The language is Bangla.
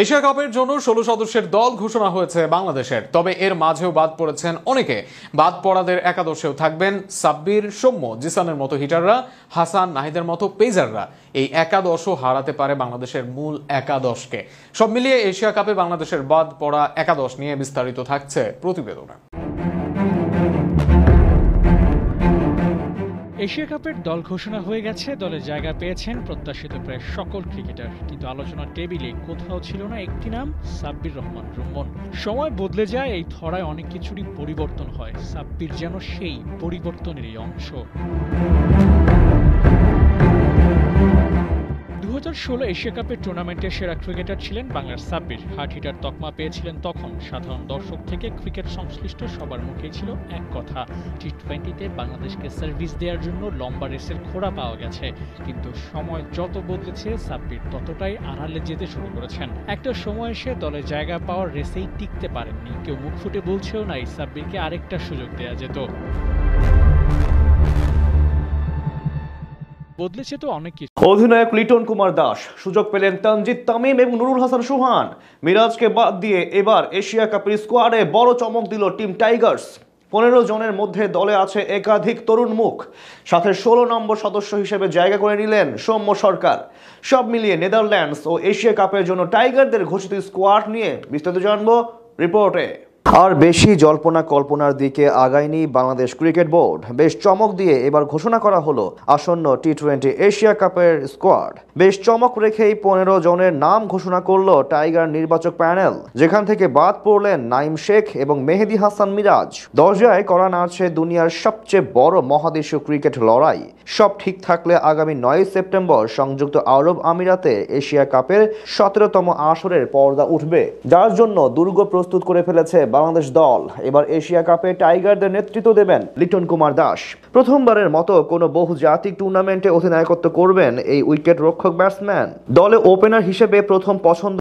এশিয়া কাপের জন্য ১৬ সদস্যের দল ঘোষণা হয়েছে বাংলাদেশের। তবে এর মাঝেও বাদ পড়েছেন অনেকে। বাদ পড়াদের একাদশেও থাকবেন সাব্বির, সৌম্য, জিসানের মতো হিটাররা, হাসান, নাহিদের মতো পেসাররা। এই একাদশও হারাতে পারে বাংলাদেশের মূল একাদশকে। সব মিলিয়ে এশিয়া কাপে বাংলাদেশের বাদ পড়া একাদশ নিয়ে বিস্তারিত থাকছে প্রতিবেদনে। এশিয়া কাপের দল ঘোষণা হয়ে গেছে। দলে জায়গা পেয়েছেন প্রত্যাশিত প্রায় সকল ক্রিকেটার, কিন্তু আলোচনার টেবিলে কোথাও ছিল না একটি নাম, সাব্বির রহমান রুম্মন। সময় বদলে যায়, এই ধরায় অনেক কিছুরই পরিবর্তন হয়। সাব্বির যেন সেই পরিবর্তনেরই অংশ। 2016 এশিয়া কাপের টুর্নামেন্টের সেরা ক্রিকেটার ছিলেন বাংলার সাব্বির। হার্ড হিটার তকমা পেয়েছিলেন তখন। সাধারণ দর্শক থেকে ক্রিকেট সংশ্লিষ্ট সবার মুখেই ছিল এক কথা, টি-20তে বাংলাদেশকে সার্ভিস দেওয়ার জন্য লম্বা রেসের খোড়া পাওয়া গেছে। কিন্তু সময় যত বদলেছে, সাব্বির ততটাই আড়ালে যেতে শুরু করেছেন। একটা সময় এসে দলে জায়গা পাওয়ার রেসেই টিকতে পারেননি। কেউ মুখ ফুটে বলছেও নাই সাব্বিরকে আরেকটা সুযোগ দেওয়া যেত। বদলেছে তো অনেক কিছু। অধিনায়ক লিটন কুমার দাস সুযোগ পেলেন তানজিদ তামিম এবং নুরুল হাসান সুহান। মিরাজকে বাদ দিয়ে এবার এশিয়া কাপের স্কোয়াডে বড় চমক দিল টিম টাইগার্স। 15 জনের মধ্যে দলে আছে একাধিক তরুণ মুখ। সাথে 16 নম্বর সদস্য হিসেবে জায়গা করে নিলেন সৌম্য সরকার। সব মিলিয়ে নেদারল্যান্ডস ও এশিয়া কাপের জন্য টাইগারদের ঘোষিত স্কোয়াড নিয়ে বিস্তারিত জানবো রিপোর্টে। আর বেশি জল্পনা কল্পনার দিকে আগায়নি বাংলাদেশ ক্রিকেট বোর্ড। বেশ চমক দিয়ে এবার ঘোষণা করা হলো আসন্ন টি-20 এশিয়া কাপের স্কোয়াড। বেশ চমক রেখেই 15 জনের নাম ঘোষণা করলো টাইগার নির্বাচক প্যানেল, যেখান থেকে বাদ পড়লেন নাইম শেখ এবং মেহেদী হাসান মিরাজ। দরজায় করা নাড়ছে দুনিয়ার সবচেয়ে বড় মহাদেশীয় ক্রিকেট লড়াই। সব ঠিক থাকলে আগামী 9 সেপ্টেম্বর সংযুক্ত আরব আমিরাতে এশিয়া কাপের 17তম আসরের পর্দা উঠবে, যার জন্য দুর্গ প্রস্তুত করে ফেলেছে বাংলাদেশ দল। এবার এশিয়া কাপে টাইগারদের নেতৃত্ব দেবেন লিটন কুমার দাস। প্রথমবারের মতো কোনো বহুজাতিক টুর্নামেন্টে অধিনায়কত্ব করবেন এই উইকেট রক্ষক ব্যাটসম্যান। দলে ওপেনার হিসেবে প্রথম পছন্দ